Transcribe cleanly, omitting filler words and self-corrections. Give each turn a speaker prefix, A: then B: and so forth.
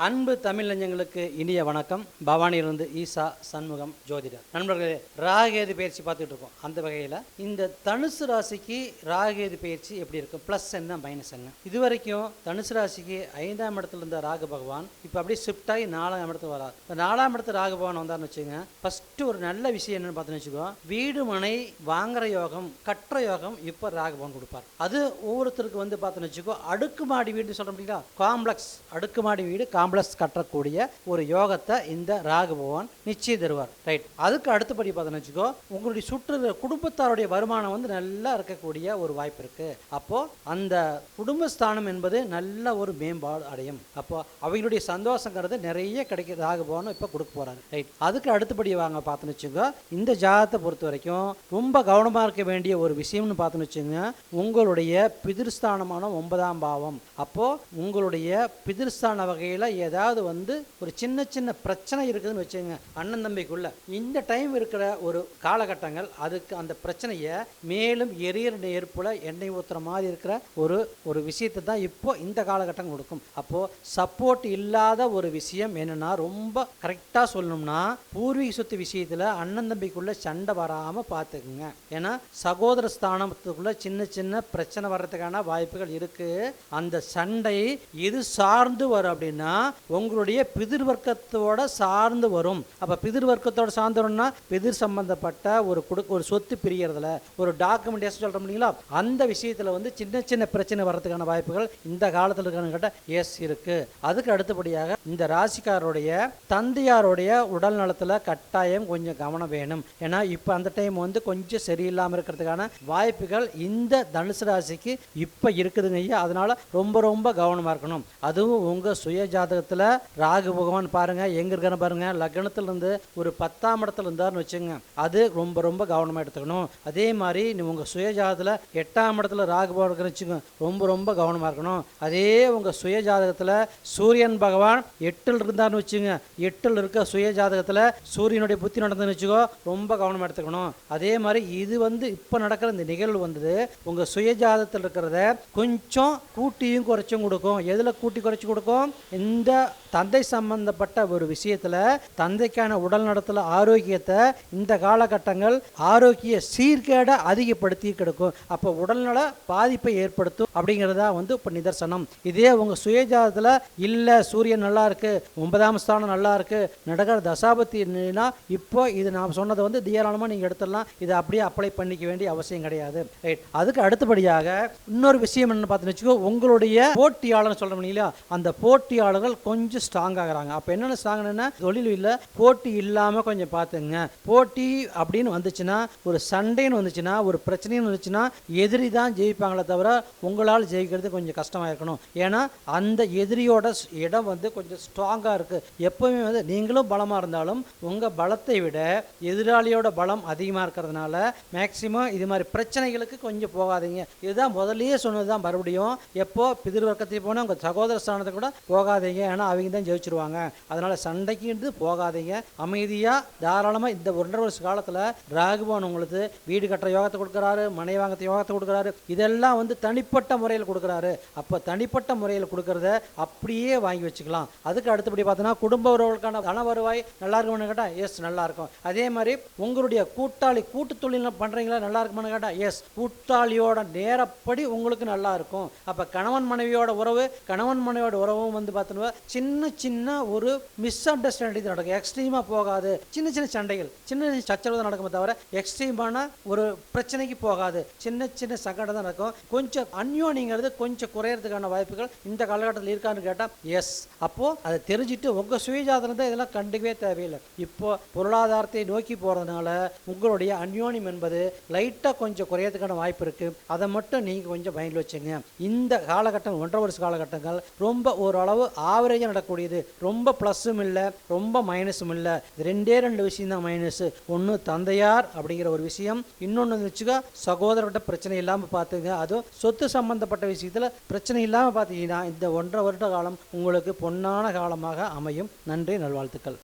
A: அன்பு தமிழ் நெஞ்சங்களுக்கு இனிய வணக்கம். பவானியிலிருந்து ஈசா சண்முகம் ஜோதிடர். நண்பர்களே, ராகேது பயிற்சி பார்த்துட்டு இருக்கோம். அந்த வகையில் இந்த தனுசு ராசிக்கு ராகேது பயிற்சி எப்படி இருக்கும், ப்ளஸ் என்ன மைனஸ் என்ன? இதுவரைக்கும் தனுசு ராசிக்கு 5ஆம் இடத்துல இருந்த ராகு பகவான் இப்போ அப்படியே ஷிஃப்ட் ஆகி 4ஆம் இடத்துக்கு வரார். இப்போ 4ஆம் இடத்து ராகு பகவான் வந்தார்னு வச்சுங்க, ஃபர்ஸ்ட் ஒரு நல்ல விஷயம் என்னன்னு பார்த்துன்னு வச்சுக்கோ, வீடு மனை வாங்குற யோகம், கட்டுற யோகம் இப்போ ராகு பகவான் கொடுப்பார். அது ஒவ்வொருத்தருக்கு வந்து பார்த்துன்னு வச்சுக்கோ, அடுக்குமாடி வீடுன்னு சொல்ல முடியுங்களா, காம்ப்ளெக்ஸ் அடுக்குமாடி வீடு காம்ப்ளெக்ஸ் கட்டக்கூடிய ஒரு யோகத்தை இந்த ராகு பகவான் நிச்சயம் தருவார். ரைட். அதுக்கு அடுத்தபடி பார்த்தோன்னு வச்சுக்கோ, உங்களுடைய சுற்று குடும்பத்தாருடைய வருமானம் வந்து நல்லா இருக்கக்கூடிய ஒரு வாய்ப்பு இருக்கு. அப்போ அந்த குடும்பஸ்தானம் என்பது நல்ல ஒரு மேம்பாடு அடையும். அப்போ அவங்களுடைய சந்தோஷங்கிறது நிறைய கிடைக்கிற ராகு பகவான் இப்போ கொடுக்க போறாரு. ரைட். அதுக்கு அடுத்தபடி வாங்க பார்த்தோன்னு வச்சுக்கோ, இந்த ஜாதகத்தை பொறுத்த வரைக்கும் ரொம்ப கவனமா இருக்க வேண்டிய ஒரு விஷயம்னு பார்த்தோன்னு வச்சுங்க, உங்களுடைய பிதிர்ஸ்தானமான 9ஆம் பாவம். அப்போ உங்களுடைய பிதிர்ஸ்தான வகையில் ஏதாவது வந்து ஒரு சின்ன சின்ன பிரச்சனை இருக்குதுன்னு வச்சுங்க, அண்ணன் தம்பிக்குள்ள இந்த டைம் இருக்கிற ஒரு காலகட்டங்கள், அதுக்கு அந்த பிரச்சனையை மேலும் எரியற நெருப்புல எண்ணெய் ஊற்றுற மாதிரி இருக்கிற ஒரு விஷயத்தை தான் இப்போ இந்த காலகட்டம் கொடுக்கும். அப்போ சப்போர்ட் இல்லாத ஒரு விஷயம் என்னன்னா, ரொம்ப கரெக்டா சொல்லணும்னா பூர்வீக சொத்து விஷயத்துல அண்ணன் தம்பிக்குள்ள சண்டை வராம பார்த்துக்குங்க. ஏன்னா சகோதர ஸ்தானத்துக்குள்ள சின்ன சின்ன பிரச்சனை வர்றதுக்கான வாய்ப்புகள் இருக்கு. அந்த சண்டை எது சார்ந்து வரும் அப்படின்னா, உங்களுடைய பிதிர் வர்க்கத்தோட சார்ந்து வரும். அப்ப பிதிர் வர்க்கத்தோட சார்ந்தோம்னா பிதிர் சம்பந்தப்பட்ட ஒரு சொத்து பிரியறதுல ஒரு டாக்குமெண்டேஷன் சொல்றோம் இல்லைங்களா, அந்த விஷயத்துல வந்து சின்ன சின்ன பிரச்சனை வர்றதுக்கான வாய்ப்புகள் இந்த காலத்துல இருக்கான்னு கேட்ட எஸ் இருக்கு. அதுக்கு அடுத்தபடியாக இந்த ராசிக்காரருடைய தந்தையாருடைய உடல் நலத்துல கட்டாயம் கொஞ்சம் கவனம் வேணும். ஏன்னா இப்ப அந்த டைம் வந்து கொஞ்சம் சரியில்லாம இருக்கிறதுக்கான வாய்ப்புகள் இந்த தனுசு ராசிக்கு இப்ப இருக்குதுங்க ஐயா. அதனால ரொம்ப ரொம்ப கவனமா இருக்கணும். அதுவும் உங்க சுய ஜாதகத்துல ராகு பகவான் பாருங்க எங்க இருக்கான்னு பாருங்க, லக்னத்துல இருந்து ஒரு 10ஆம் இடத்துல இருந்தாருன்னு வச்சுங்க, அது ரொம்ப ரொம்ப கவனமா எடுத்துக்கணும். அதே மாதிரி உங்க சுய ஜாதகத்துல 8ஆம் இடத்துல ராகு பகவான் வச்சுங்க, ரொம்ப ரொம்ப கவனமா இருக்கணும். அதே உங்க சுய ஜாதகத்துல சூரியன் பகவான் 8ல் இருந்தாருன்னு வச்சுங்க, 8ல் இருக்க சுய ஜாதகத்துல சூரியனுடைய புத்தி நடந்துன்னு வச்சுக்கோ, ரொம்ப கவனமா எடுத்துக்கணும். அதே மாதிரி இது வந்து இப்ப நடக்கிற இந்த நிகழ்வு வந்தது உங்க சுய ஜாதகத்தில் இருக்கிறத கொஞ்சம் கூட்டியும் குறைச்சும் கொடுக்கும். எதுல கூட்டி குறைச்சு கொடுக்கும், இந்த தந்தை சம்பந்தப்பட்ட ஒரு விஷயத்துல தந்தைக்கான உடல் நலத்துல ஆரோக்கியத்தை இந்த காலகட்டங்கள் ஆரோக்கிய சீர்கேட அதிகப்படுத்தி கிடக்கும். அப்போ உடல்நல பாதிப்பை ஏற்படுத்தும் அப்படிங்கிறதா வந்து இப்போ நிதர்சனம். இதே உங்க சுயஜாதத்துல இல்ல சூரியன் நல்லா இருக்கு, 9ஆம் ஸ்தானம் நல்லா இருக்கு, நடக்கிற தசாபத்தினா இப்போ இது நான் சொன்னதை வந்து தாராளமா நீங்க எடுத்துடலாம். இதை அப்படியே அப்ளை பண்ணிக்க வேண்டிய அவசியம் கிடையாது. ரைட். அதுக்கு அடுத்தபடியாக இன்னொரு விஷயம் என்ன பார்த்துன்னு வச்சுக்கோ, உங்களுடைய போட்டியாளர் சொல்றோம் இல்லையா, அந்த போட்டியாளர்கள் கொஞ்சம் ஸ்ட்ராங் ஆகுறாங்க. அப்ப என்னென்ன ஸ்ட்ராங்னா, தொழில் இல்ல போட்டி இல்லாம கொஞ்சம் பாத்துங்க. போட்டி அப்படின்னு வந்துச்சுன்னா, ஒரு சண்டைன்னு வந்துச்சுன்னா, ஒரு பிரச்சனைன்னு வந்துச்சுன்னா எதிரி தான் ஜெயிப்பாங்களே தவிர உங்களால் ஜெயிக்கிறது கொஞ்சம் கஷ்டமா இருக்கணும். ஏன்னா அந்த எதிரியோட இடம் வந்து கொஞ்சம் ஸ்ட்ராங்கா இருக்கு. எப்பவுமே வந்து நீங்களும் பலமா இருந்தாலும் உங்க பலத்தை விட எதிராளியோட பலம் அதிகமா இருக்கிறதுனால மேக்சிமம் இது மாதிரி பிரச்சனைகளுக்கு கொஞ்சம் போகாதீங்க. இதுதான் முதல்லயே சொன்னதுதான். மறுபடியும் எப்போ பிதிர் வர்க்கத்தை போனா உங்க சகோதர ஸ்தானத்தை கூட போகாதீங்க. ஏன்னா அவங்க தான் ஜெயிச்சிருவாங்க. அதனால சண்டைக்கு போகாதீங்க. அமைதியா தாராளமா இந்த 1.5 வருஷ காலத்துல ராகுபவன் உங்களுக்கு வீடு கட்டுற யோகத்தை கொடுக்குறாரு, மனை வாங்கத்த யோகத்தை கொடுக்குறாரு. இதெல்லாம் வந்து தனிப்பட்ட முறையில் கொடுக்குறாரு. அப்ப தனிப்பட்ட முறையில் கொடுக்கறத அப்படியே வாங்கி வச்சுக்கலாம். அதுக்கு அடுத்தபடி பார்த்தோன்னா, குடும்ப உறவுகளுக்கான தன வருவாய் நல்லா இருக்கும்னு கேட்டா எஸ் நல்லா இருக்கும். அதே மாதிரி உங்களுடைய கூட்டாளி கூட்டு தொழில் பண்றீங்களா நல்லா இருக்கும்னு கேட்டா எஸ், கூட்டாளியோட நேரப்படி உங்களுக்கு நல்லா இருக்கும். அப்ப கணவன் மனைவியோட உறவும் வந்து பார்த்தோன்னா சின்ன சின்ன ஒரு மிஸ் அண்டர்ஸ்டாண்டிங் நடக்கும். எக்ஸ்ட்ரீமா போகாது. சின்ன சின்ன சண்டைகள், சின்ன சச்சரவு தான் நடக்குமே தவிர எக்ஸ்ட்ரீமான ஒரு பிரச்சனைக்கு போகாது. சின்ன சின்ன சங்கடம் தான் நடக்கும். கொஞ்சம் அந்யோன்யங்கிறது கொஞ்சம் குறையறதுக்கான வாய்ப்புகள் இந்த காலகட்டத்தில் இருக்கான்னு கேட்டா எஸ். அப்போ அதை தெரிஞ்சுட்டு உங்க சுயஜாதகம் தான் இதெல்லாம் கண்டுக்கவே தேவையில்லை. இப்போ பொருளாதாரத்தை நோக்கி போறதுனால உங்களுடைய அந்யோன்யம் என்பது லைட்டா கொஞ்சம் குறையறதுக்கான வாய்ப்பு இருக்கு. அதை மட்டும் நீங்க கொஞ்சம் மைண்ட்ல வச்சுங்க. இந்த காலகட்டம் 1.5 வருஷ காலகட்டங்கள் ரொம்ப ஓரளவு ஆவரேஜா நடக்கக்கூடியது. ரொம்ப பிளஸும் இல்லை, ரொம்ப மைனஸும் இல்லை. ரெண்டே விஷயம் தான் மைனஸ். ஒன்று தந்தையார் அப்படிங்கிற ஒரு விஷயம், இன்னொன்று வச்சுக்க சகோதரர்கிட்ட பிரச்சனை இல்லாமல் பார்த்துங்க. அதுவும் சொத்து சம்பந்தப்பட்ட விஷயத்தில் பிரச்சனை இல்லாமல் பார்த்தீங்கன்னா இந்த 1.5 வருட காலம் உங்களுக்கு பொன்னான காலமாக அமையும். நன்றி, நல்வாழ்த்துக்கள்.